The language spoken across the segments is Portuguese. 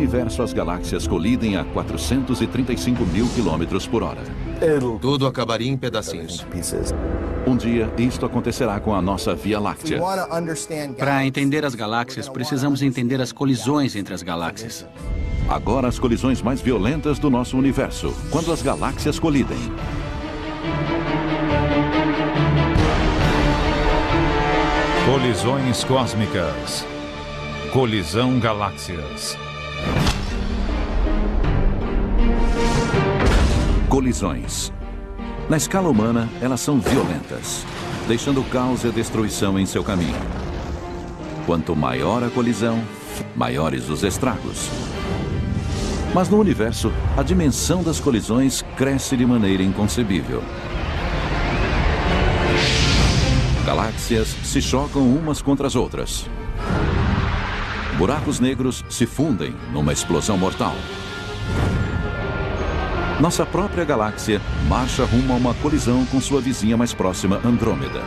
universo, as galáxias colidem a 435 mil quilômetros por hora. Tudo acabaria em pedacinhos. Um dia, isto acontecerá com a nossa Via Láctea. Para entender as galáxias, precisamos entender as colisões entre as galáxias. Agora, as colisões mais violentas do nosso universo, quando as galáxias colidem. Colisões cósmicas. Colisão galáxias. Colisões. Na escala humana, elas são violentas, deixando caos e destruição em seu caminho. Quanto maior a colisão, maiores os estragos. Mas no universo, a dimensão das colisões cresce de maneira inconcebível. Galáxias se chocam umas contra as outras. Buracos negros se fundem numa explosão mortal. Nossa própria galáxia marcha rumo a uma colisão com sua vizinha mais próxima, Andrômeda.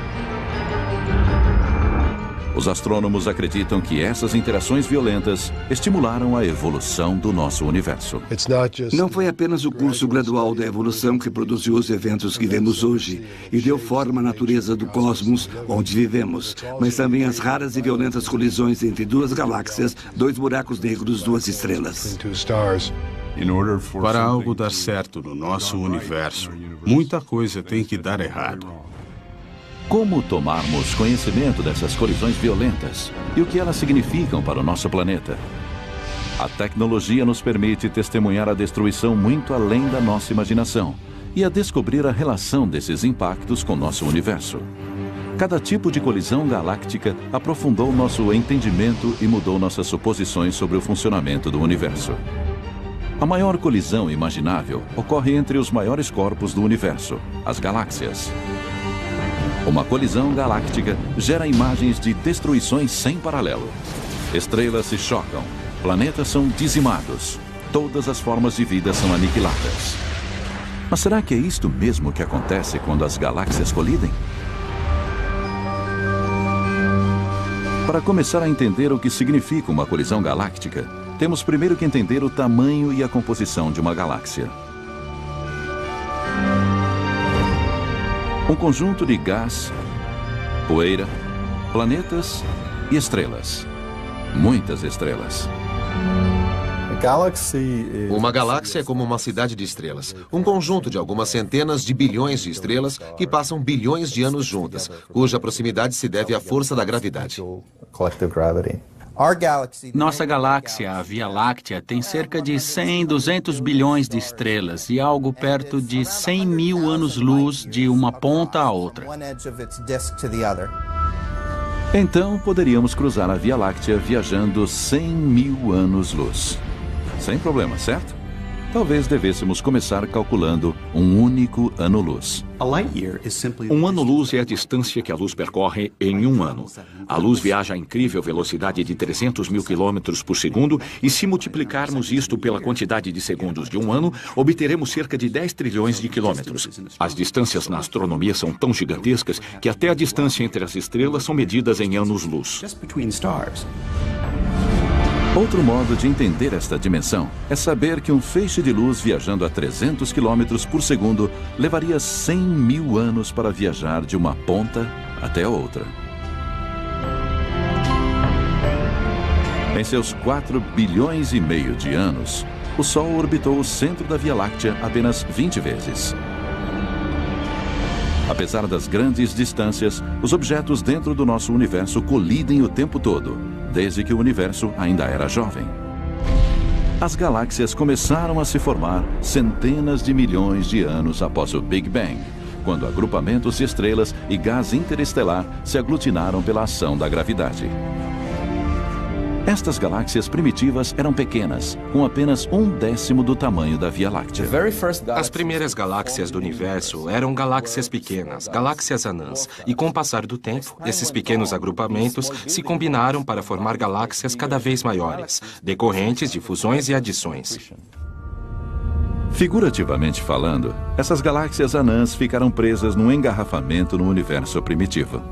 Os astrônomos acreditam que essas interações violentas estimularam a evolução do nosso universo. Não foi apenas o curso gradual da evolução que produziu os eventos que vemos hoje e deu forma à natureza do cosmos onde vivemos, mas também as raras e violentas colisões entre duas galáxias, dois buracos negros, duas estrelas. Para algo dar certo no nosso universo, muita coisa tem que dar errado. Como tomarmos conhecimento dessas colisões violentas e o que elas significam para o nosso planeta? A tecnologia nos permite testemunhar a destruição muito além da nossa imaginação e a descobrir a relação desses impactos com nosso universo. Cada tipo de colisão galáctica aprofundou nosso entendimento e mudou nossas suposições sobre o funcionamento do universo. A maior colisão imaginável ocorre entre os maiores corpos do universo, as galáxias. Uma colisão galáctica gera imagens de destruições sem paralelo. Estrelas se chocam, planetas são dizimados, todas as formas de vida são aniquiladas. Mas será que é isto mesmo que acontece quando as galáxias colidem? Para começar a entender o que significa uma colisão galáctica, temos primeiro que entender o tamanho e a composição de uma galáxia. Um conjunto de gás, poeira, planetas e estrelas. Muitas estrelas. Uma galáxia é como uma cidade de estrelas. Um conjunto de algumas centenas de bilhões de estrelas que passam bilhões de anos juntas, cuja proximidade se deve à força da gravidade. Nossa galáxia, a Via Láctea, tem cerca de 100, 200 bilhões de estrelas e algo perto de 100 mil anos-luz de uma ponta à outra. Então, poderíamos cruzar a Via Láctea viajando 100 mil anos-luz. Sem problema, certo? Talvez devêssemos começar calculando um único ano-luz. Um ano-luz é a distância que a luz percorre em um ano. A luz viaja a incrível velocidade de 300 mil quilômetros por segundo e se multiplicarmos isto pela quantidade de segundos de um ano, obteremos cerca de 10 trilhões de quilômetros. As distâncias na astronomia são tão gigantescas que até a distância entre as estrelas são medidas em anos-luz. Outro modo de entender esta dimensão é saber que um feixe de luz viajando a 300 km por segundo levaria 100 mil anos para viajar de uma ponta até a outra. Em seus 4 bilhões e meio de anos, o Sol orbitou o centro da Via Láctea apenas 20 vezes. Apesar das grandes distâncias, os objetos dentro do nosso universo colidem o tempo todo, desde que o universo ainda era jovem. As galáxias começaram a se formar centenas de milhões de anos após o Big Bang, quando agrupamentos de estrelas e gás interestelar se aglutinaram pela ação da gravidade. Estas galáxias primitivas eram pequenas, com apenas 1/10 do tamanho da Via Láctea. As primeiras galáxias do universo eram galáxias pequenas, galáxias anãs, e com o passar do tempo, esses pequenos agrupamentos se combinaram para formar galáxias cada vez maiores, decorrentes de fusões e adições. Figurativamente falando, essas galáxias anãs ficaram presas num engarrafamento no universo primitivo.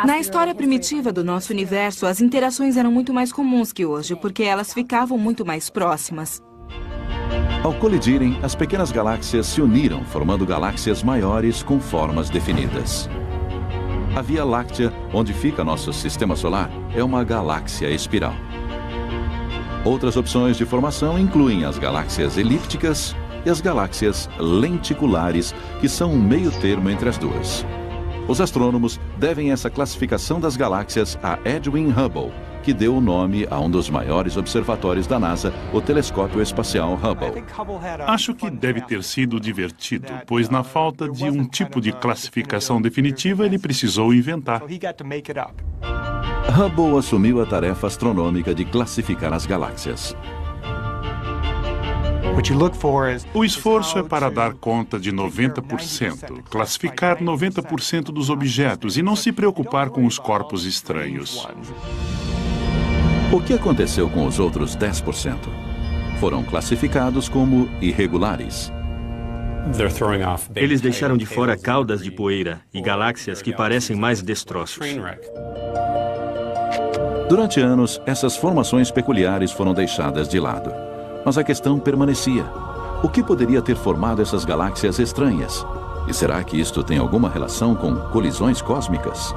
Na história primitiva do nosso universo, as interações eram muito mais comuns que hoje, porque elas ficavam muito mais próximas. Ao colidirem, as pequenas galáxias se uniram, formando galáxias maiores com formas definidas. A Via Láctea, onde fica nosso sistema solar, é uma galáxia espiral. Outras opções de formação incluem as galáxias elípticas e as galáxias lenticulares, que são um meio termo entre as duas. Os astrônomos devem essa classificação das galáxias a Edwin Hubble, que deu o nome a um dos maiores observatórios da NASA, o Telescópio Espacial Hubble. Acho que deve ter sido divertido, pois na falta de um tipo de classificação definitiva, ele precisou inventar. Hubble assumiu a tarefa astronômica de classificar as galáxias. O esforço é para dar conta de 90%, classificar 90% dos objetos e não se preocupar com os corpos estranhos. O que aconteceu com os outros 10%? Foram classificados como irregulares. Eles deixaram de fora caudas de poeira e galáxias que parecem mais destroços. Durante anos, essas formações peculiares foram deixadas de lado. Mas a questão permanecia. O que poderia ter formado essas galáxias estranhas? E será que isto tem alguma relação com colisões cósmicas?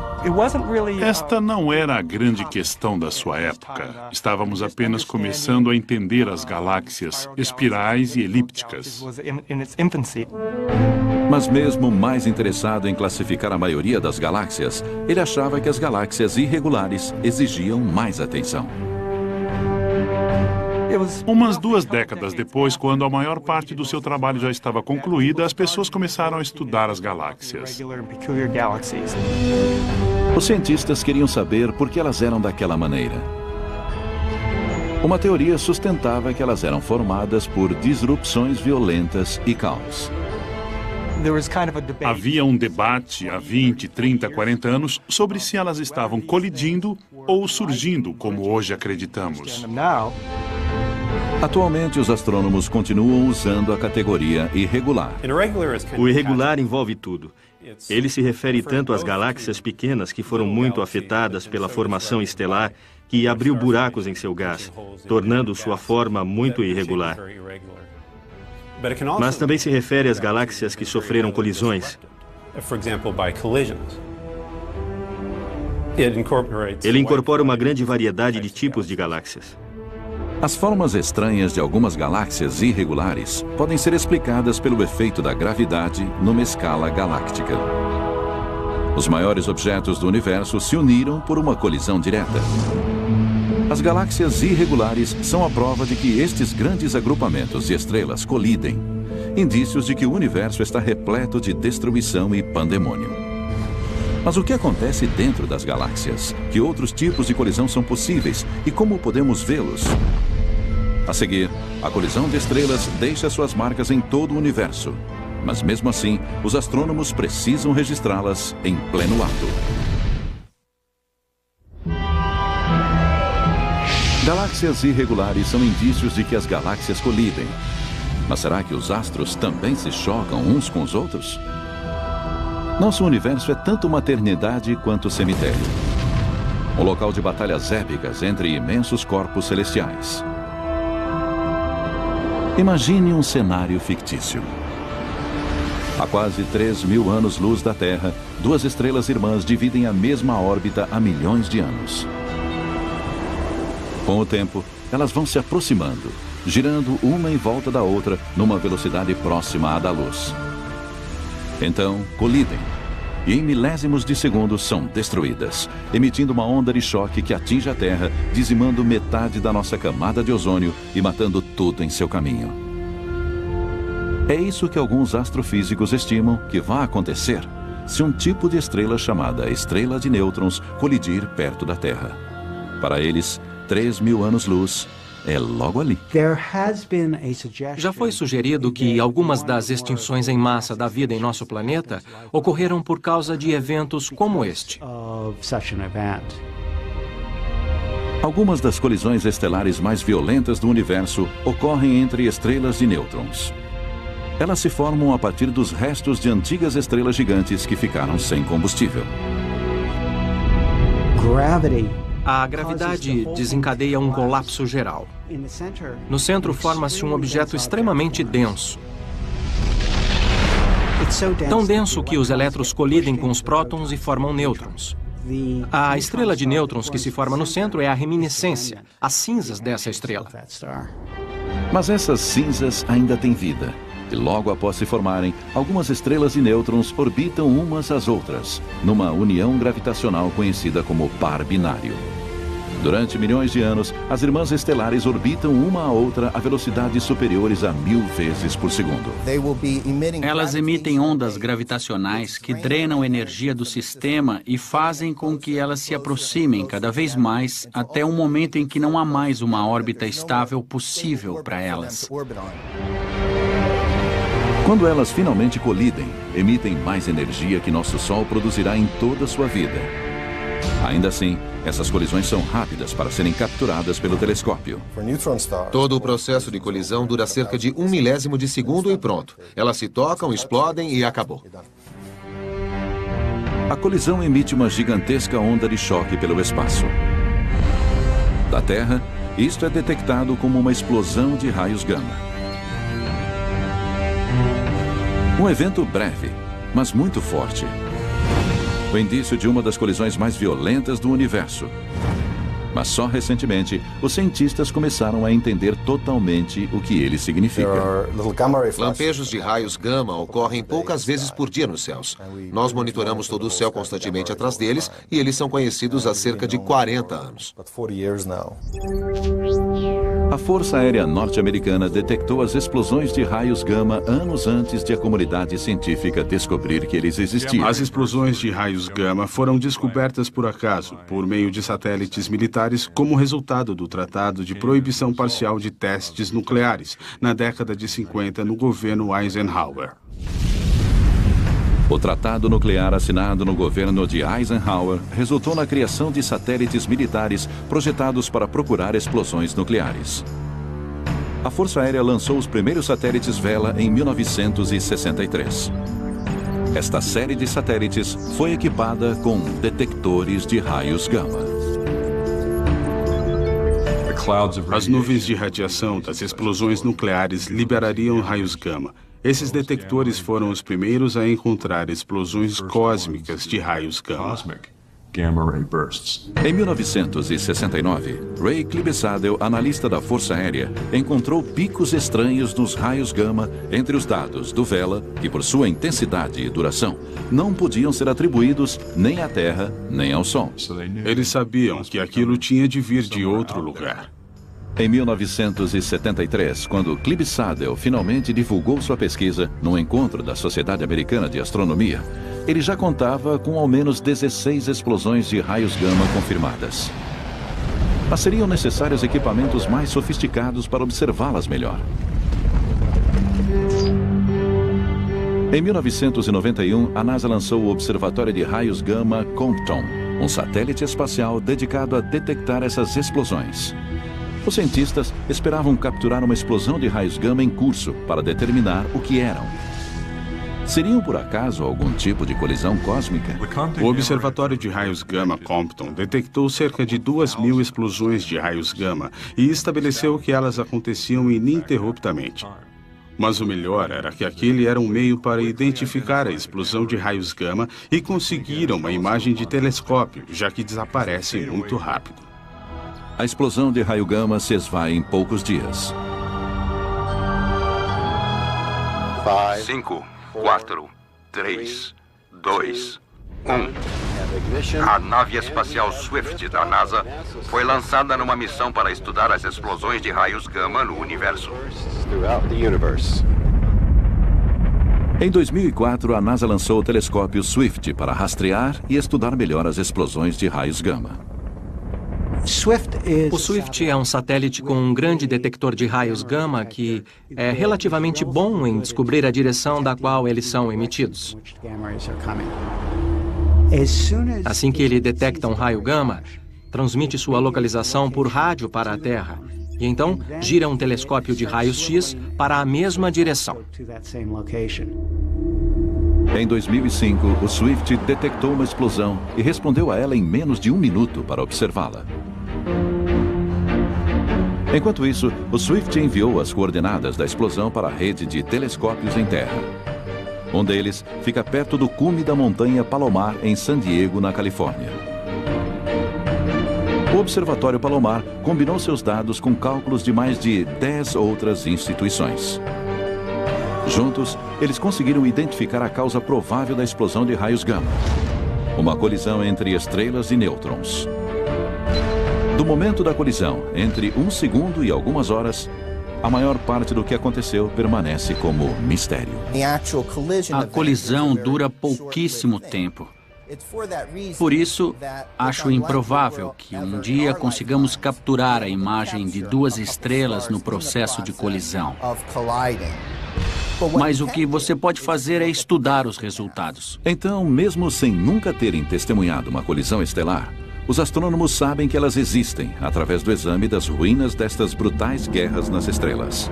Esta não era a grande questão da sua época. Estávamos apenas começando a entender as galáxias espirais e elípticas. Mas mesmo mais interessado em classificar a maioria das galáxias, ele achava que as galáxias irregulares exigiam mais atenção. Umas 2 décadas depois, quando a maior parte do seu trabalho já estava concluída, as pessoas começaram a estudar as galáxias. Os cientistas queriam saber por que elas eram daquela maneira. Uma teoria sustentava que elas eram formadas por disrupções violentas e caos. Havia um debate há 20, 30, 40 anos sobre se elas estavam colidindo ou surgindo, como hoje acreditamos. Atualmente, os astrônomos continuam usando a categoria irregular. O irregular envolve tudo. Ele se refere tanto às galáxias pequenas que foram muito afetadas pela formação estelar que abriu buracos em seu gás, tornando sua forma muito irregular. Mas também se refere às galáxias que sofreram colisões. Ele incorpora uma grande variedade de tipos de galáxias. As formas estranhas de algumas galáxias irregulares podem ser explicadas pelo efeito da gravidade numa escala galáctica. Os maiores objetos do universo se uniram por uma colisão direta. As galáxias irregulares são a prova de que estes grandes agrupamentos de estrelas colidem, indícios de que o universo está repleto de destruição e pandemônio. Mas o que acontece dentro das galáxias? Que outros tipos de colisão são possíveis e como podemos vê-los? A seguir, a colisão de estrelas deixa suas marcas em todo o universo. Mas mesmo assim, os astrônomos precisam registrá-las em pleno ato. Galáxias irregulares são indícios de que as galáxias colidem. Mas será que os astros também se chocam uns com os outros? Nosso universo é tanto uma eternidade quanto cemitério. Um local de batalhas épicas entre imensos corpos celestiais. Imagine um cenário fictício. A quase 3.000 anos-luz da Terra, 2 estrelas irmãs dividem a mesma órbita há milhões de anos. Com o tempo, elas vão se aproximando, girando uma em volta da outra numa velocidade próxima à da luz. Então, colidem, e em milésimos de segundos são destruídas, emitindo uma onda de choque que atinge a Terra, dizimando metade da nossa camada de ozônio e matando tudo em seu caminho. É isso que alguns astrofísicos estimam que vai acontecer se um tipo de estrela chamada estrela de nêutrons colidir perto da Terra. Para eles, 3.000 anos-luz é logo ali. Já foi sugerido que algumas das extinções em massa da vida em nosso planeta ocorreram por causa de eventos como este. Algumas das colisões estelares mais violentas do universo ocorrem entre estrelas de nêutrons. Elas se formam a partir dos restos de antigas estrelas gigantes que ficaram sem combustível. A gravidade desencadeia um colapso geral. No centro forma-se um objeto extremamente denso. Tão denso que os elétrons colidem com os prótons e formam nêutrons. A estrela de nêutrons que se forma no centro é a reminiscência, as cinzas dessa estrela. Mas essas cinzas ainda têm vida. E logo após se formarem, algumas estrelas de nêutrons orbitam umas às outras, numa união gravitacional conhecida como par binário. Durante milhões de anos, as irmãs estelares orbitam uma a outra a velocidades superiores a 1000 vezes por segundo. Elas emitem ondas gravitacionais que drenam energia do sistema e fazem com que elas se aproximem cada vez mais até um momento em que não há mais uma órbita estável possível para elas. Quando elas finalmente colidem, emitem mais energia que nosso Sol produzirá em toda a sua vida. Ainda assim, essas colisões são rápidas para serem capturadas pelo telescópio. Todo o processo de colisão dura cerca de 1 milésimo de segundo e pronto. Elas se tocam, explodem e acabou. A colisão emite uma gigantesca onda de choque pelo espaço. Da Terra, isto é detectado como uma explosão de raios gama. Um evento breve, mas muito forte. O indício de uma das colisões mais violentas do universo. Mas só recentemente, os cientistas começaram a entender totalmente o que ele significa. Lampejos de raios gama ocorrem poucas vezes por dia nos céus. Nós monitoramos todo o céu constantemente atrás deles e eles são conhecidos há cerca de 40 anos. A Força Aérea Norte-Americana detectou as explosões de raios gama anos antes de a comunidade científica descobrir que eles existiam. As explosões de raios gama foram descobertas por acaso, por meio de satélites militares, como resultado do Tratado de Proibição Parcial de Testes Nucleares, na década de 50, no governo Eisenhower. O tratado nuclear assinado no governo de Eisenhower resultou na criação de satélites militares projetados para procurar explosões nucleares. A Força Aérea lançou os primeiros satélites Vela em 1963. Esta série de satélites foi equipada com detectores de raios gama. As nuvens de radiação das explosões nucleares liberariam raios gama. Esses detectores foram os primeiros a encontrar explosões cósmicas de raios gama. Em 1969, Ray Clibsadel, analista da Força Aérea, encontrou picos estranhos nos raios gama entre os dados do Vela, que por sua intensidade e duração, não podiam ser atribuídos nem à Terra, nem ao Sol. Eles sabiam que aquilo tinha de vir de outro lugar. Em 1973, quando Clibsadel finalmente divulgou sua pesquisa num encontro da Sociedade Americana de Astronomia, ele já contava com ao menos 16 explosões de raios gama confirmadas. Mas seriam necessários equipamentos mais sofisticados para observá-las melhor. Em 1991, a NASA lançou o Observatório de Raios Gama Compton, um satélite espacial dedicado a detectar essas explosões. Os cientistas esperavam capturar uma explosão de raios gama em curso para determinar o que eram. Seriam, por acaso, algum tipo de colisão cósmica? O Observatório de Raios Gama Compton detectou cerca de 2.000 explosões de raios gama e estabeleceu que elas aconteciam ininterruptamente. Mas o melhor era que aquele era um meio para identificar a explosão de raios gama e conseguiram uma imagem de telescópio, já que desaparecem muito rápido. A explosão de raio gama se esvai em poucos dias. 5, 4, 3, 2, 1. A nave espacial Swift da NASA foi lançada numa missão para estudar as explosões de raios gama no universo. Em 2004, a NASA lançou o telescópio Swift para rastrear e estudar melhor as explosões de raios gama. O Swift é um satélite com um grande detector de raios gama que é relativamente bom em descobrir a direção da qual eles são emitidos. Assim que ele detecta um raio gama, transmite sua localização por rádio para a Terra e então gira um telescópio de raios X para a mesma direção. Em 2005, o Swift detectou uma explosão e respondeu a ela em menos de 1 minuto para observá-la. Enquanto isso, o Swift enviou as coordenadas da explosão para a rede de telescópios em terra. Um deles fica perto do cume da montanha Palomar, em San Diego, na Califórnia. O Observatório Palomar combinou seus dados com cálculos de mais de 10 outras instituições. Juntos, eles conseguiram identificar a causa provável da explosão de raios gama: uma colisão entre estrelas e nêutrons. Do momento da colisão, entre 1 segundo e algumas horas, a maior parte do que aconteceu permanece como mistério. A colisão dura pouquíssimo tempo. Por isso, acho improvável que um dia consigamos capturar a imagem de 2 estrelas no processo de colisão. Mas o que você pode fazer é estudar os resultados. Então, mesmo sem nunca terem testemunhado uma colisão estelar, os astrônomos sabem que elas existem através do exame das ruínas destas brutais guerras nas estrelas.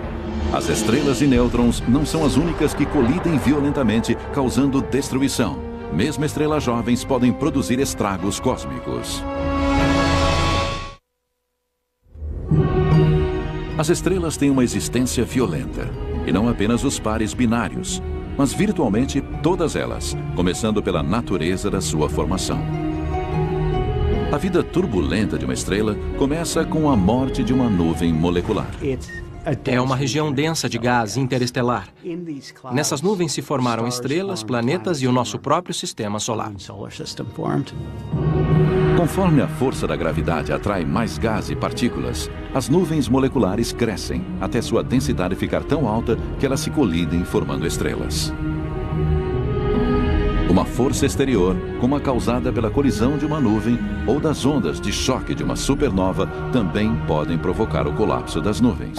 As estrelas e nêutrons não são as únicas que colidem violentamente, causando destruição. Mesmo estrelas jovens podem produzir estragos cósmicos. As estrelas têm uma existência violenta, e não apenas os pares binários, mas virtualmente todas elas, começando pela natureza da sua formação. A vida turbulenta de uma estrela começa com a morte de uma nuvem molecular. É uma região densa de gás interestelar. Nessas nuvens se formaram estrelas, planetas e o nosso próprio sistema solar. Conforme a força da gravidade atrai mais gás e partículas, as nuvens moleculares crescem até sua densidade ficar tão alta que elas se colidem formando estrelas. Uma força exterior, como a causada pela colisão de uma nuvem ou das ondas de choque de uma supernova, também podem provocar o colapso das nuvens.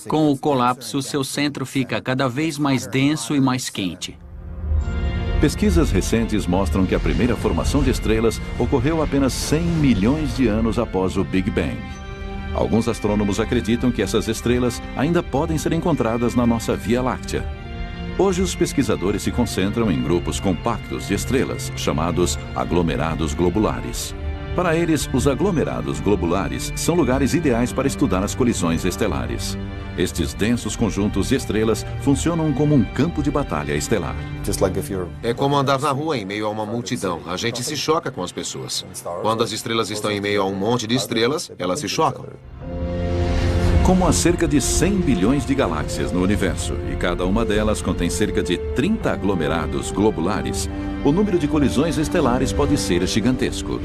Com o colapso, seu centro fica cada vez mais denso e mais quente. Pesquisas recentes mostram que a primeira formação de estrelas ocorreu apenas 100 milhões de anos após o Big Bang. Alguns astrônomos acreditam que essas estrelas ainda podem ser encontradas na nossa Via Láctea. Hoje, os pesquisadores se concentram em grupos compactos de estrelas, chamados aglomerados globulares. Para eles, os aglomerados globulares são lugares ideais para estudar as colisões estelares. Estes densos conjuntos de estrelas funcionam como um campo de batalha estelar. É como andar na rua em meio a uma multidão. A gente se choca com as pessoas. Quando as estrelas estão em meio a um monte de estrelas, elas se chocam. Como há cerca de 100 bilhões de galáxias no universo e cada uma delas contém cerca de 30 aglomerados globulares, o número de colisões estelares pode ser gigantesco.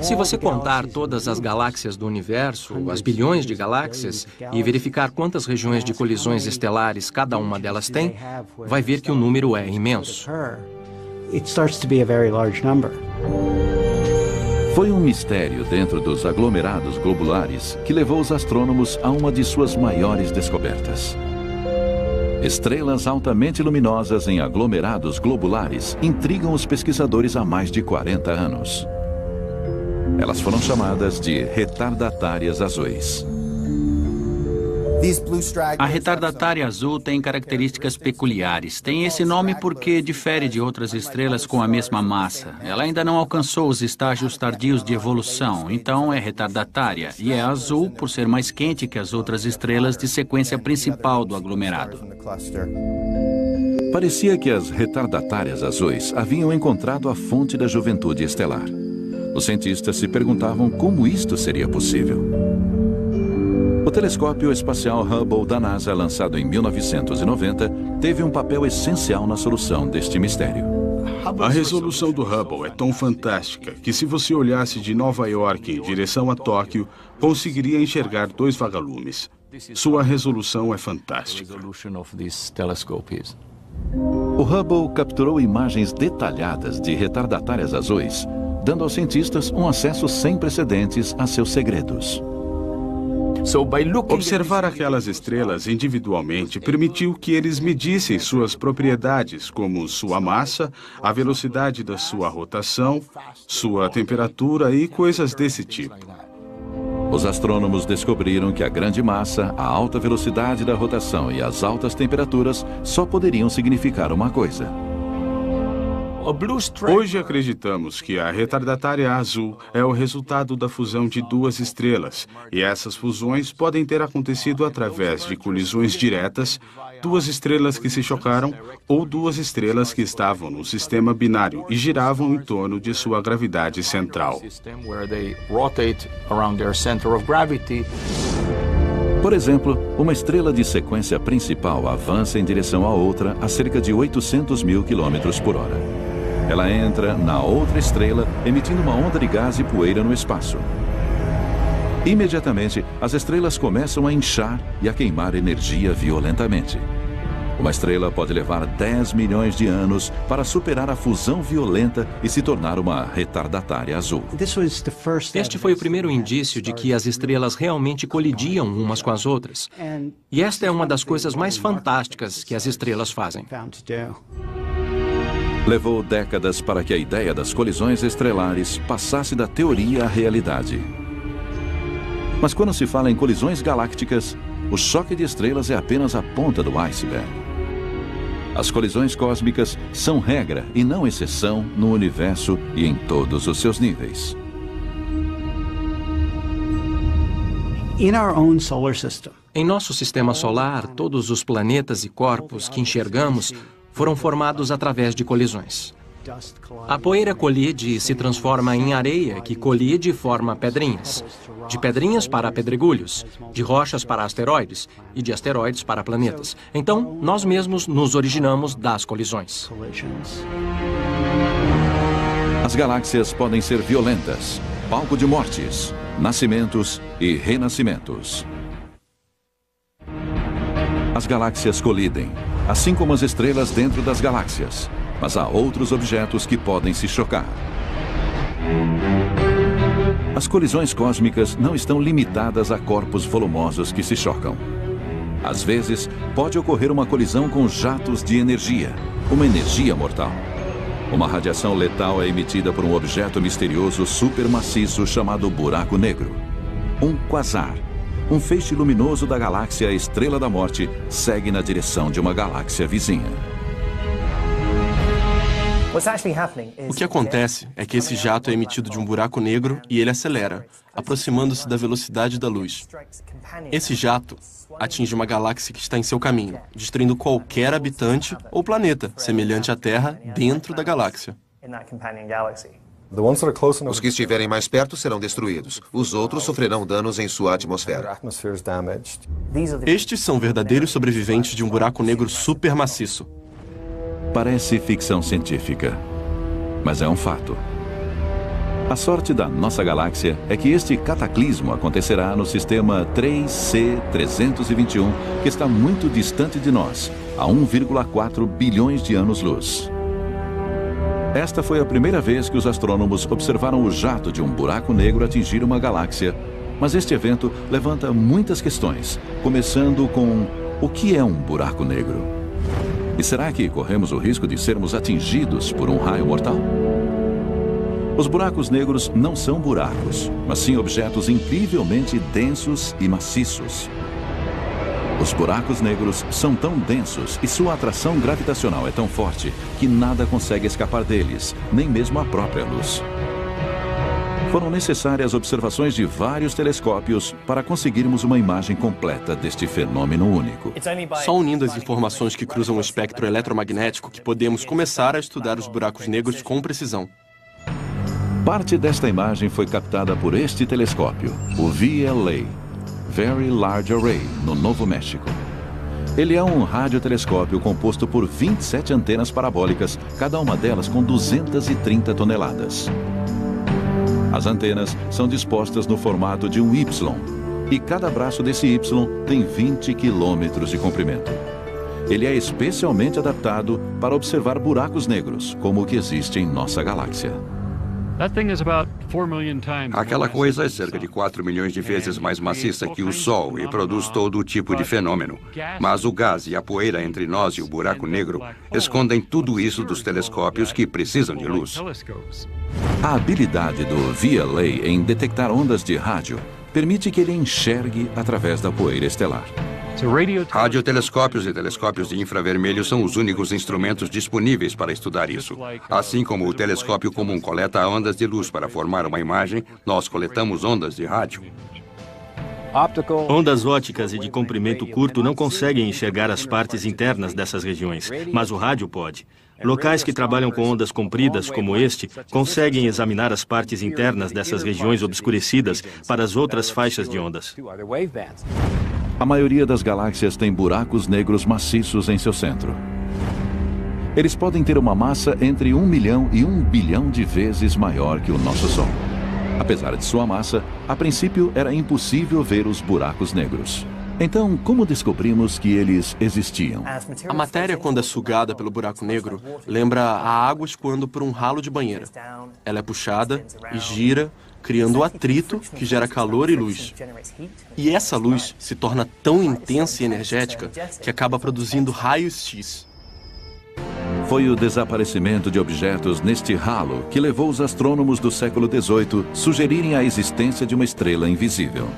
Se você contar todas as galáxias do universo, as bilhões de galáxias, e verificar quantas regiões de colisões estelares cada uma delas tem, vai ver que o número é imenso. Foi um mistério dentro dos aglomerados globulares que levou os astrônomos a uma de suas maiores descobertas. Estrelas altamente luminosas em aglomerados globulares intrigam os pesquisadores há mais de 40 anos. Elas foram chamadas de retardatárias azuis. A retardatária azul tem características peculiares. Tem esse nome porque difere de outras estrelas com a mesma massa. Ela ainda não alcançou os estágios tardios de evolução, então é retardatária. E é azul por ser mais quente que as outras estrelas de sequência principal do aglomerado. Parecia que as retardatárias azuis haviam encontrado a fonte da juventude estelar. Os cientistas se perguntavam como isto seria possível. O telescópio espacial Hubble da NASA, lançado em 1990, teve um papel essencial na solução deste mistério. A resolução do Hubble é tão fantástica que, se você olhasse de Nova York em direção a Tóquio, conseguiria enxergar 2 vagalumes. Sua resolução é fantástica. O Hubble capturou imagens detalhadas de retardatárias azuis, dando aos cientistas um acesso sem precedentes a seus segredos. Observar aquelas estrelas individualmente permitiu que eles medissem suas propriedades, como sua massa, a velocidade da sua rotação, sua temperatura e coisas desse tipo. Os astrônomos descobriram que a grande massa, a alta velocidade da rotação e as altas temperaturas só poderiam significar uma coisa. Hoje acreditamos que a retardatária azul é o resultado da fusão de duas estrelas, e essas fusões podem ter acontecido através de colisões diretas, duas estrelas que se chocaram ou duas estrelas que estavam no sistema binário e giravam em torno de sua gravidade central. Por exemplo, uma estrela de sequência principal avança em direção à outra a cerca de 800 mil quilômetros por hora. Ela entra na outra estrela, emitindo uma onda de gás e poeira no espaço. Imediatamente, as estrelas começam a inchar e a queimar energia violentamente. Uma estrela pode levar 10 milhões de anos para superar a fusão violenta e se tornar uma retardatária azul. Este foi o primeiro indício de que as estrelas realmente colidiam umas com as outras. E esta é uma das coisas mais fantásticas que as estrelas fazem. Levou décadas para que a ideia das colisões estelares passasse da teoria à realidade. Mas quando se fala em colisões galácticas, o choque de estrelas é apenas a ponta do iceberg. As colisões cósmicas são regra e não exceção no universo e em todos os seus níveis. Em nosso sistema solar, todos os planetas e corpos que enxergamos foram formados através de colisões. A poeira colide e se transforma em areia, que colide e forma pedrinhas. De pedrinhas para pedregulhos, de rochas para asteroides e de asteroides para planetas. Então, nós mesmos nos originamos das colisões. As galáxias podem ser violentas, palco de mortes, nascimentos e renascimentos. As galáxias colidem, assim como as estrelas dentro das galáxias. Mas há outros objetos que podem se chocar. As colisões cósmicas não estão limitadas a corpos volumosos que se chocam. Às vezes, pode ocorrer uma colisão com jatos de energia, uma energia mortal. Uma radiação letal é emitida por um objeto misterioso supermaciço chamado buraco negro. Um quasar, um feixe luminoso da galáxia Estrela da Morte, segue na direção de uma galáxia vizinha. O que acontece é que esse jato é emitido de um buraco negro e ele acelera, aproximando-se da velocidade da luz. Esse jato atinge uma galáxia que está em seu caminho, destruindo qualquer habitante ou planeta semelhante à Terra dentro da galáxia. Os que estiverem mais perto serão destruídos. Os outros sofrerão danos em sua atmosfera. Estes são verdadeiros sobreviventes de um buraco negro supermaciço. Parece ficção científica, mas é um fato. A sorte da nossa galáxia é que este cataclismo acontecerá no sistema 3C321, que está muito distante de nós, a 1,4 bilhões de anos-luz. Esta foi a primeira vez que os astrônomos observaram o jato de um buraco negro atingir uma galáxia, mas este evento levanta muitas questões, começando com o que é um buraco negro? E será que corremos o risco de sermos atingidos por um raio mortal? Os buracos negros não são buracos, mas sim objetos incrivelmente densos e maciços. Os buracos negros são tão densos e sua atração gravitacional é tão forte que nada consegue escapar deles, nem mesmo a própria luz. Foram necessárias observações de vários telescópios para conseguirmos uma imagem completa deste fenômeno único. Só unindo as informações que cruzam o espectro eletromagnético que podemos começar a estudar os buracos negros com precisão. Parte desta imagem foi captada por este telescópio, o VLA, Very Large Array, no Novo México. Ele é um radiotelescópio composto por 27 antenas parabólicas, cada uma delas com 230 toneladas. As antenas são dispostas no formato de um Y, e cada braço desse Y tem 20 quilômetros de comprimento. Ele é especialmente adaptado para observar buracos negros, como o que existe em nossa galáxia. Aquela coisa é cerca de 4 milhões de vezes mais maciça que o Sol e produz todo tipo de fenômeno. Mas o gás e a poeira entre nós e o buraco negro escondem tudo isso dos telescópios que precisam de luz. A habilidade do VLA em detectar ondas de rádio permite que ele enxergue através da poeira estelar. Radiotelescópios e telescópios de infravermelho são os únicos instrumentos disponíveis para estudar isso. Assim como o telescópio comum coleta ondas de luz para formar uma imagem, nós coletamos ondas de rádio. Ondas ópticas e de comprimento curto não conseguem enxergar as partes internas dessas regiões, mas o rádio pode. Locais que trabalham com ondas compridas, como este, conseguem examinar as partes internas dessas regiões obscurecidas para as outras faixas de ondas. A maioria das galáxias tem buracos negros maciços em seu centro. Eles podem ter uma massa entre 1 milhão e 1 bilhão de vezes maior que o nosso Sol. Apesar de sua massa, a princípio era impossível ver os buracos negros. Então, como descobrimos que eles existiam? A matéria, quando é sugada pelo buraco negro, lembra a água escoando por um ralo de banheira. Ela é puxada e gira, criando atrito que gera calor e luz. E essa luz se torna tão intensa e energética que acaba produzindo raios X. Foi o desaparecimento de objetos neste ralo que levou os astrônomos do século XVIII a sugerirem a existência de uma estrela invisível.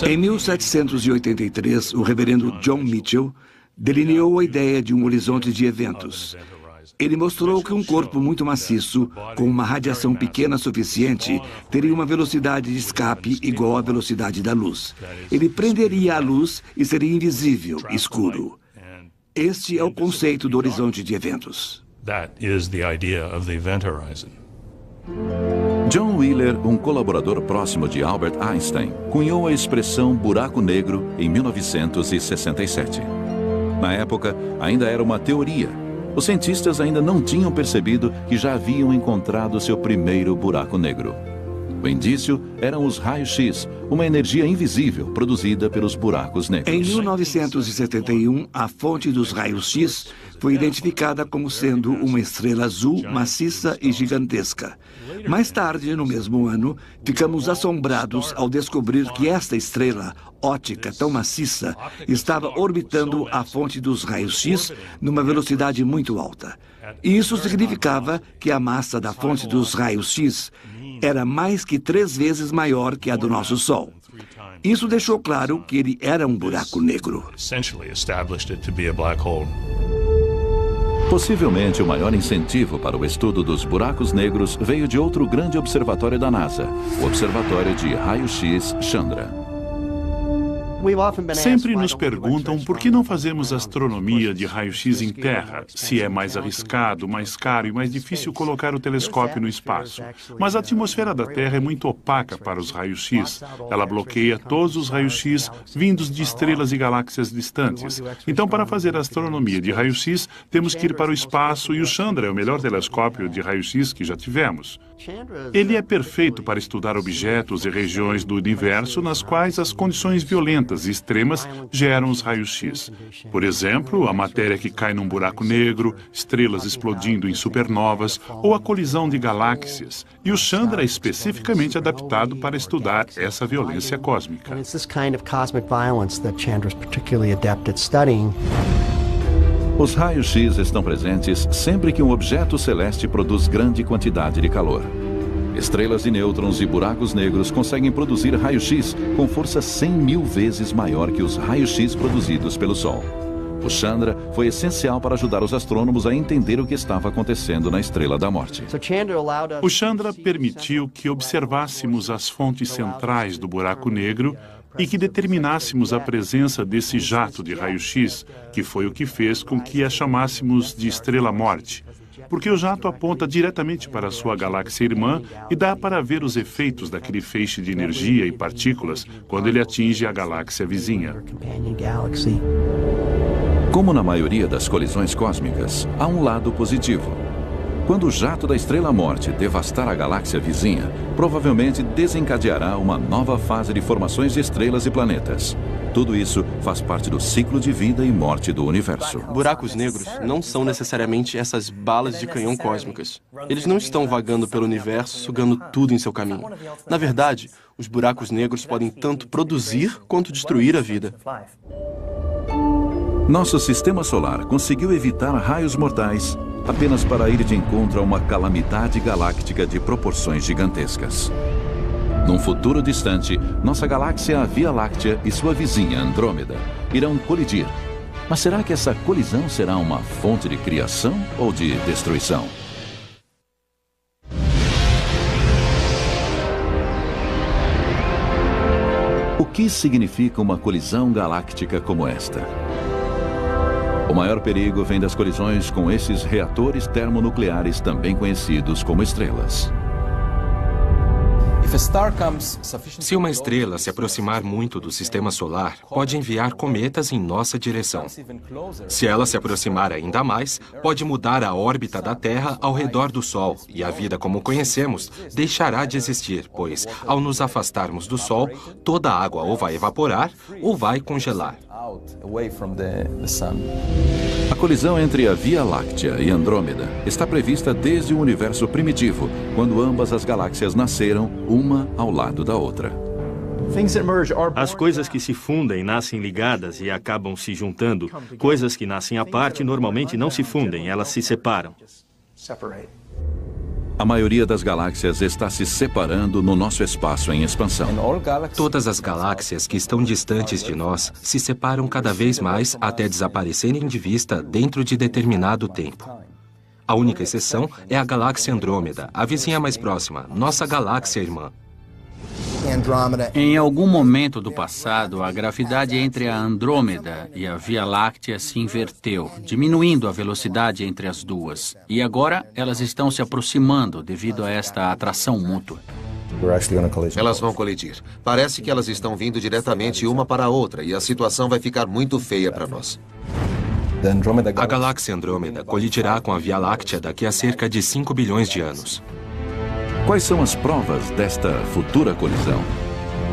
Em 1783, o reverendo John Mitchell delineou a ideia de um horizonte de eventos. Ele mostrou que um corpo muito maciço, com uma radiação pequena suficiente, teria uma velocidade de escape igual à velocidade da luz. Ele prenderia a luz e seria invisível, escuro. Este é o conceito do horizonte de eventos. John Wheeler, um colaborador próximo de Albert Einstein, cunhou a expressão buraco negro em 1967. Na época, ainda era uma teoria. Os cientistas ainda não tinham percebido que já haviam encontrado seu primeiro buraco negro. O indício eram os raios-x, uma energia invisível produzida pelos buracos negros. Em 1971, a fonte dos raios-x foi identificada como sendo uma estrela azul maciça e gigantesca. Mais tarde, no mesmo ano, ficamos assombrados ao descobrir que esta estrela óptica tão maciça estava orbitando a fonte dos raios-x numa velocidade muito alta. E isso significava que a massa da fonte dos raios-x era mais que 3 vezes maior que a do nosso Sol. Isso deixou claro que ele era um buraco negro. Possivelmente o maior incentivo para o estudo dos buracos negros veio de outro grande observatório da NASA, o Observatório de Raio-X Chandra. Sempre nos perguntam por que não fazemos astronomia de raio-x em Terra, se é mais arriscado, mais caro e mais difícil colocar o telescópio no espaço. Mas a atmosfera da Terra é muito opaca para os raios-x. Ela bloqueia todos os raios-x vindos de estrelas e galáxias distantes. Então, para fazer astronomia de raio-x, temos que ir para o espaço e o Chandra é o melhor telescópio de raio-x que já tivemos. Ele é perfeito para estudar objetos e regiões do universo nas quais as condições violentas e extremas geram os raios-x. Por exemplo, a matéria que cai num buraco negro, estrelas explodindo em supernovas ou a colisão de galáxias. E o Chandra é especificamente adaptado para estudar essa violência cósmica. Os raios-x estão presentes sempre que um objeto celeste produz grande quantidade de calor. Estrelas de nêutrons e buracos negros conseguem produzir raio-x com força 100.000 vezes maior que os raios-x produzidos pelo Sol. O Chandra foi essencial para ajudar os astrônomos a entender o que estava acontecendo na Estrela da Morte. O Chandra permitiu que observássemos as fontes centrais do buraco negro e que determinássemos a presença desse jato de raio-x, que foi o que fez com que a chamássemos de Estrela-Morte. Porque o jato aponta diretamente para a sua galáxia irmã e dá para ver os efeitos daquele feixe de energia e partículas quando ele atinge a galáxia vizinha. Como na maioria das colisões cósmicas, há um lado positivo. Quando o jato da Estrela-Morte devastar a galáxia vizinha, provavelmente desencadeará uma nova fase de formações de estrelas e planetas. Tudo isso faz parte do ciclo de vida e morte do universo. Buracos negros não são necessariamente essas balas de canhão cósmicas. Eles não estão vagando pelo universo, sugando tudo em seu caminho. Na verdade, os buracos negros podem tanto produzir quanto destruir a vida. Nosso sistema solar conseguiu evitar raios mortais apenas para ir de encontro a uma calamidade galáctica de proporções gigantescas. Num futuro distante, nossa galáxia, a Via Láctea, e sua vizinha, Andrômeda, irão colidir. Mas será que essa colisão será uma fonte de criação ou de destruição? O que significa uma colisão galáctica como esta? O maior perigo vem das colisões com esses reatores termonucleares, também conhecidos como estrelas. Se uma estrela se aproximar muito do sistema solar, pode enviar cometas em nossa direção. Se ela se aproximar ainda mais, pode mudar a órbita da Terra ao redor do Sol, e a vida como conhecemos deixará de existir, pois, ao nos afastarmos do Sol, toda a água ou vai evaporar ou vai congelar. A colisão entre a Via Láctea e Andrômeda está prevista desde o universo primitivo, quando ambas as galáxias nasceram, uma ao lado da outra. As coisas que se fundem nascem ligadas e acabam se juntando. Coisas que nascem à parte normalmente não se fundem, elas se separam. A maioria das galáxias está se separando no nosso espaço em expansão. Todas as galáxias que estão distantes de nós se separam cada vez mais até desaparecerem de vista dentro de determinado tempo. A única exceção é a galáxia Andrômeda, a vizinha mais próxima, nossa galáxia irmã. Em algum momento do passado, a gravidade entre a Andrômeda e a Via Láctea se inverteu, diminuindo a velocidade entre as duas. E agora elas estão se aproximando devido a esta atração mútua. Elas vão colidir. Parece que elas estão vindo diretamente uma para a outra e a situação vai ficar muito feia para nós. A galáxia Andrômeda colidirá com a Via Láctea daqui a cerca de 5 bilhões de anos. Quais são as provas desta futura colisão?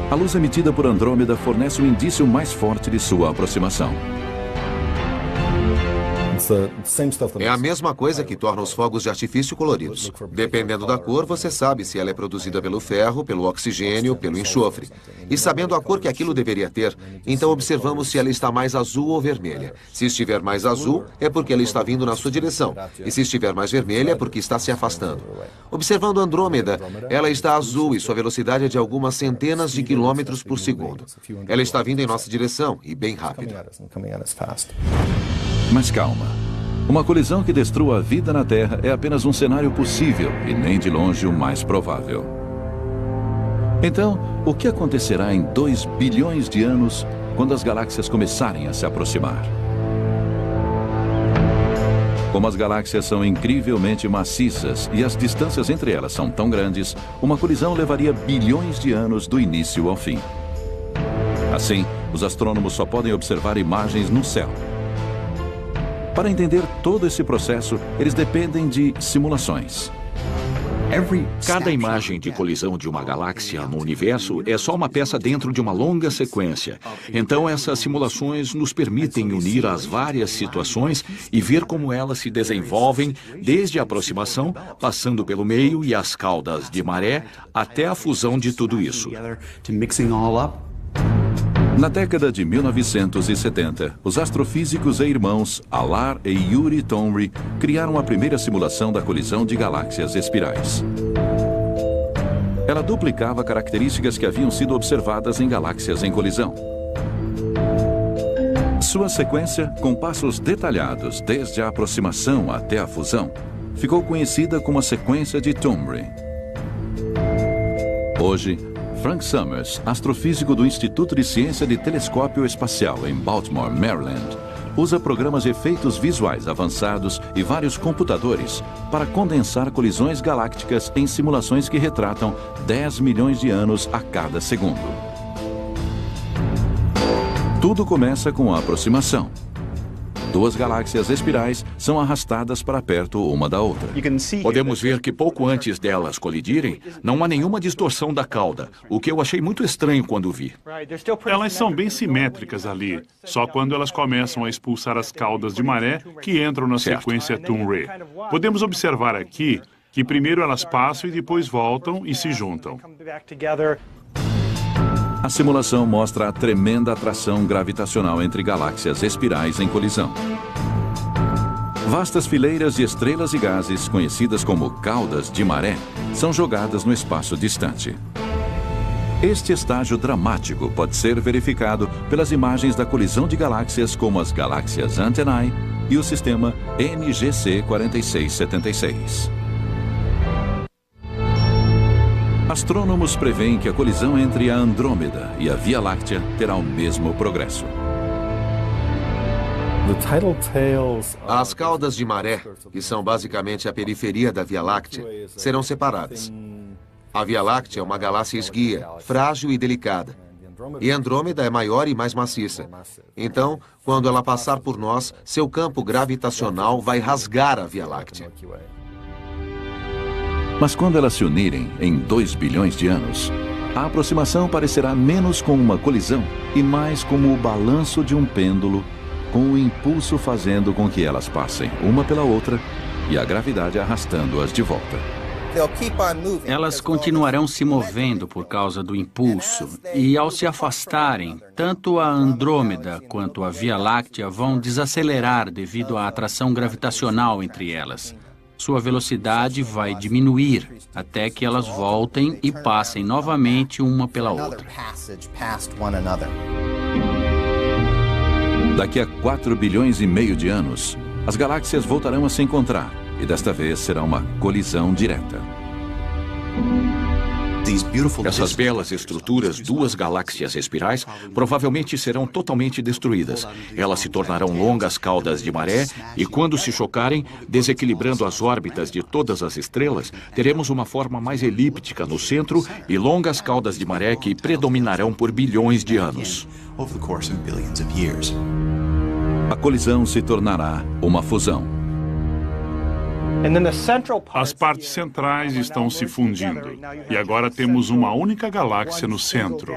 A luz emitida por Andrômeda fornece o indício mais forte de sua aproximação. É a mesma coisa que torna os fogos de artifício coloridos. Dependendo da cor, você sabe se ela é produzida pelo ferro, pelo oxigênio, pelo enxofre. E sabendo a cor que aquilo deveria ter, então observamos se ela está mais azul ou vermelha. Se estiver mais azul, é porque ela está vindo na sua direção. E se estiver mais vermelha, é porque está se afastando. Observando Andrômeda, ela está azul e sua velocidade é de algumas centenas de quilômetros por segundo. Ela está vindo em nossa direção e bem rápido. Mas calma. Uma colisão que destrua a vida na Terra é apenas um cenário possível e nem de longe o mais provável. Então, o que acontecerá em 2 bilhões de anos quando as galáxias começarem a se aproximar? Como as galáxias são incrivelmente maciças e as distâncias entre elas são tão grandes, uma colisão levaria bilhões de anos do início ao fim. Assim, os astrônomos só podem observar imagens no céu. Para entender todo esse processo, eles dependem de simulações. Cada imagem de colisão de uma galáxia no universo é só uma peça dentro de uma longa sequência. Então, essas simulações nos permitem unir as várias situações e ver como elas se desenvolvem desde a aproximação, passando pelo meio e as caudas de maré, até a fusão de tudo isso. Na década de 1970, os astrofísicos e irmãos Alar e Yuri Tomry criaram a primeira simulação da colisão de galáxias espirais. Ela duplicava características que haviam sido observadas em galáxias em colisão. Sua sequência, com passos detalhados desde a aproximação até a fusão, ficou conhecida como a sequência de Tomry. Hoje, Frank Summers, astrofísico do Instituto de Ciência de Telescópio Espacial em Baltimore, Maryland, usa programas de efeitos visuais avançados e vários computadores para condensar colisões galácticas em simulações que retratam 10 milhões de anos a cada segundo. Tudo começa com a aproximação. 2 galáxias espirais são arrastadas para perto uma da outra. Podemos ver que pouco antes delas colidirem, não há nenhuma distorção da cauda, o que eu achei muito estranho quando vi. Elas são bem simétricas ali, só quando elas começam a expulsar as caudas de maré que entram na sequência Tomry. Podemos observar aqui que primeiro elas passam e depois voltam e se juntam. A simulação mostra a tremenda atração gravitacional entre galáxias espirais em colisão. Vastas fileiras de estrelas e gases, conhecidas como caudas de maré, são jogadas no espaço distante. Este estágio dramático pode ser verificado pelas imagens da colisão de galáxias como as galáxias Antennae e o sistema NGC 4676. Astrônomos preveem que a colisão entre a Andrômeda e a Via Láctea terá o mesmo progresso. As caudas de maré, que são basicamente a periferia da Via Láctea, serão separadas. A Via Láctea é uma galáxia esguia, frágil e delicada. E Andrômeda é maior e mais maciça. Então, quando ela passar por nós, seu campo gravitacional vai rasgar a Via Láctea. Mas quando elas se unirem em 2 bilhões de anos, a aproximação parecerá menos como uma colisão e mais como o balanço de um pêndulo, com o impulso fazendo com que elas passem uma pela outra e a gravidade arrastando-as de volta. Elas continuarão se movendo por causa do impulso, e ao se afastarem, tanto a Andrômeda quanto a Via Láctea vão desacelerar devido à atração gravitacional entre elas. Sua velocidade vai diminuir até que elas voltem e passem novamente uma pela outra. Daqui a 4 bilhões e meio de anos, as galáxias voltarão a se encontrar, e desta vez será uma colisão direta. Essas belas estruturas, 2 galáxias espirais, provavelmente serão totalmente destruídas. Elas se tornarão longas caudas de maré e, quando se chocarem, desequilibrando as órbitas de todas as estrelas, teremos uma forma mais elíptica no centro e longas caudas de maré que predominarão por bilhões de anos. A colisão se tornará uma fusão. As partes centrais estão se fundindo, e agora temos uma única galáxia no centro.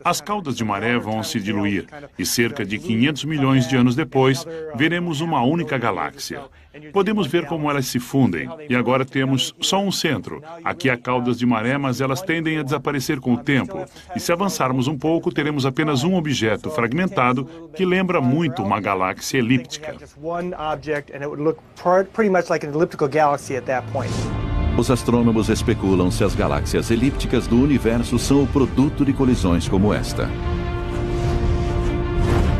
As caudas de maré vão se diluir, e cerca de 500 milhões de anos depois, veremos uma única galáxia. Podemos ver como elas se fundem, e agora temos só um centro. Aqui há caudas de maré, mas elas tendem a desaparecer com o tempo. E se avançarmos um pouco, teremos apenas um objeto fragmentado que lembra muito uma galáxia elíptica. Os astrônomos especulam se as galáxias elípticas do universo são o produto de colisões como esta.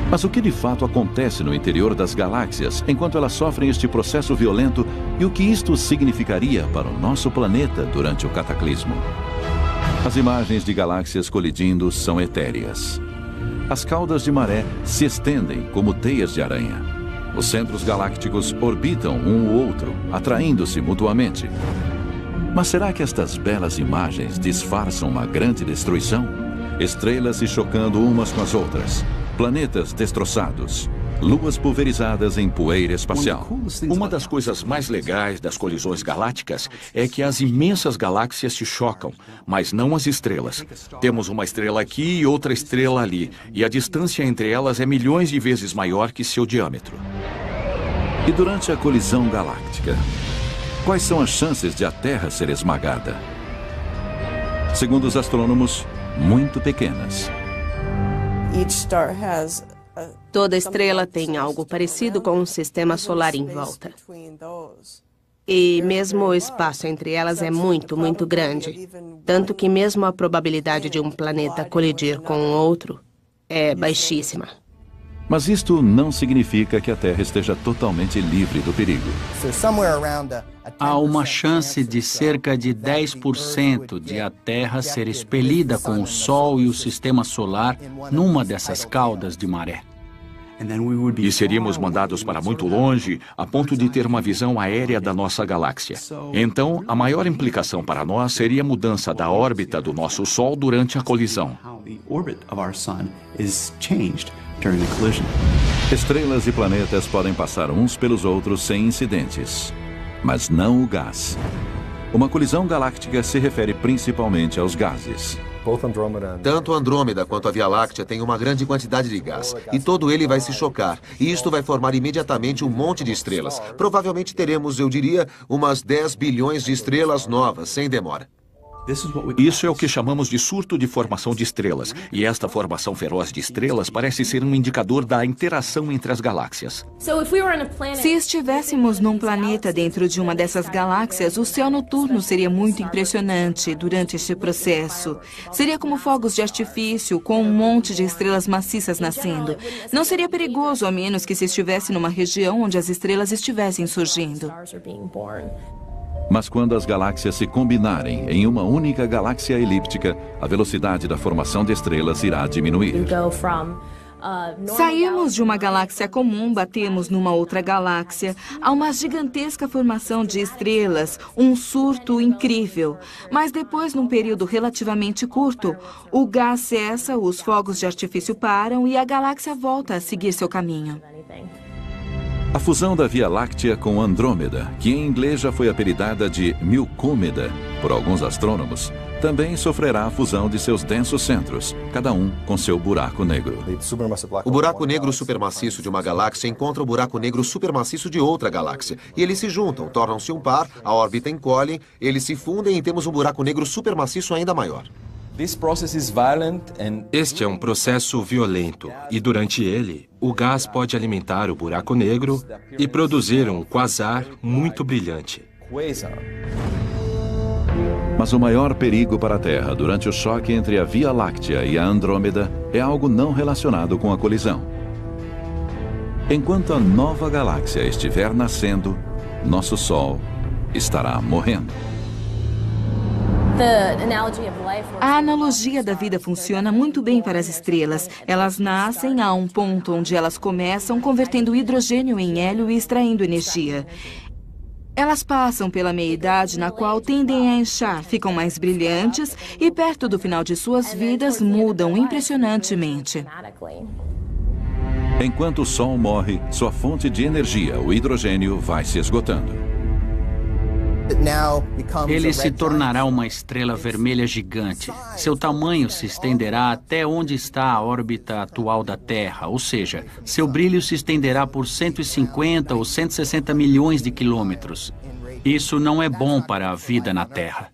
Mas o que de fato acontece no interior das galáxias enquanto elas sofrem este processo violento e o que isto significaria para o nosso planeta durante o cataclismo? As imagens de galáxias colidindo são etéreas. As caudas de maré se estendem como teias de aranha. Os centros galácticos orbitam um ou outro, atraindo-se mutuamente. Mas será que estas belas imagens disfarçam uma grande destruição? Estrelas se chocando umas com as outras. Planetas destroçados, luas pulverizadas em poeira espacial. Uma das coisas mais legais das colisões galácticas é que as imensas galáxias se chocam, mas não as estrelas. Temos uma estrela aqui e outra estrela ali, e a distância entre elas é milhões de vezes maior que seu diâmetro. E durante a colisão galáctica, quais são as chances de a Terra ser esmagada? Segundo os astrônomos, muito pequenas. Toda estrela tem algo parecido com um sistema solar em volta. E mesmo o espaço entre elas é muito, muito grande. Tanto que mesmo a probabilidade de um planeta colidir com um outro é baixíssima. Mas isto não significa que a Terra esteja totalmente livre do perigo. Há uma chance de cerca de 10% de a Terra ser expelida com o Sol e o sistema solar numa dessas caudas de maré. E seríamos mandados para muito longe, a ponto de ter uma visão aérea da nossa galáxia. Então, a maior implicação para nós seria a mudança da órbita do nosso Sol durante a colisão. Estrelas e planetas podem passar uns pelos outros sem incidentes, mas não o gás. Uma colisão galáctica se refere principalmente aos gases. Tanto Andrômeda quanto a Via Láctea têm uma grande quantidade de gás, e todo ele vai se chocar, e isto vai formar imediatamente um monte de estrelas. Provavelmente teremos, eu diria, umas 10 bilhões de estrelas novas, sem demora. Isso é o que chamamos de surto de formação de estrelas, e esta formação feroz de estrelas parece ser um indicador da interação entre as galáxias. Se estivéssemos num planeta dentro de uma dessas galáxias, o céu noturno seria muito impressionante durante este processo. Seria como fogos de artifício, com um monte de estrelas maciças nascendo. Não seria perigoso, a menos que se estivesse numa região onde as estrelas estivessem surgindo. Mas quando as galáxias se combinarem em uma única galáxia elíptica, a velocidade da formação de estrelas irá diminuir. Saímos de uma galáxia comum, batemos numa outra galáxia, há uma gigantesca formação de estrelas, um surto incrível. Mas depois, num período relativamente curto, o gás cessa, os fogos de artifício param e a galáxia volta a seguir seu caminho. A fusão da Via Láctea com Andrômeda, que em inglês já foi apelidada de Milcômeda por alguns astrônomos, também sofrerá a fusão de seus densos centros, cada um com seu buraco negro. O buraco negro supermaciço de uma galáxia encontra o buraco negro supermaciço de outra galáxia. E eles se juntam, tornam-se um par, a órbita encolhe, eles se fundem e temos um buraco negro supermaciço ainda maior. Este é um processo violento e, durante ele, o gás pode alimentar o buraco negro e produzir um quasar muito brilhante. Mas o maior perigo para a Terra durante o choque entre a Via Láctea e a Andrômeda é algo não relacionado com a colisão. Enquanto a nova galáxia estiver nascendo, nosso Sol estará morrendo. A analogia da vida funciona muito bem para as estrelas. Elas nascem a um ponto onde elas começam convertendo hidrogênio em hélio e extraindo energia. Elas passam pela meia-idade na qual tendem a inchar, ficam mais brilhantes e perto do final de suas vidas mudam impressionantemente. Enquanto o Sol morre, sua fonte de energia, o hidrogênio, vai se esgotando. Ele se tornará uma estrela vermelha gigante. Seu tamanho se estenderá até onde está a órbita atual da Terra, ou seja, seu brilho se estenderá por 150 ou 160 milhões de quilômetros. Isso não é bom para a vida na Terra.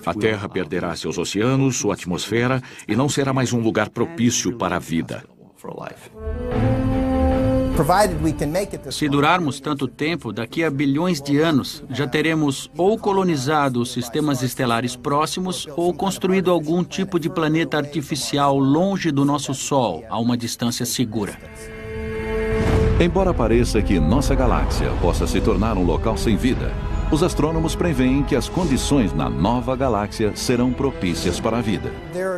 A Terra perderá seus oceanos, sua atmosfera, e não será mais um lugar propício para a vida. Se durarmos tanto tempo, daqui a bilhões de anos, já teremos ou colonizado os sistemas estelares próximos ou construído algum tipo de planeta artificial longe do nosso Sol, a uma distância segura. Embora pareça que nossa galáxia possa se tornar um local sem vida, os astrônomos preveem que as condições na nova galáxia serão propícias para a vida.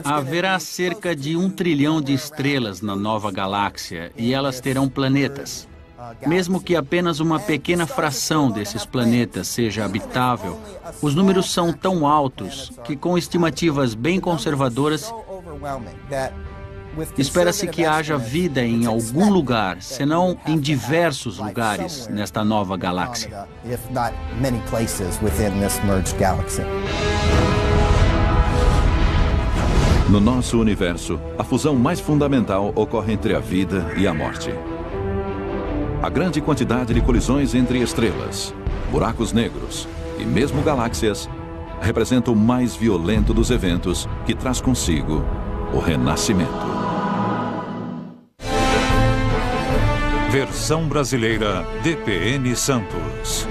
Haverá cerca de 1 trilhão de estrelas na nova galáxia e elas terão planetas. Mesmo que apenas uma pequena fração desses planetas seja habitável, os números são tão altos que, com estimativas bem conservadoras, espera-se que haja vida em algum lugar, senão em diversos lugares nesta nova galáxia. No nosso universo, a fusão mais fundamental ocorre entre a vida e a morte. A grande quantidade de colisões entre estrelas, buracos negros e mesmo galáxias representa o mais violento dos eventos que traz consigo o renascimento. Versão brasileira DPN Santos.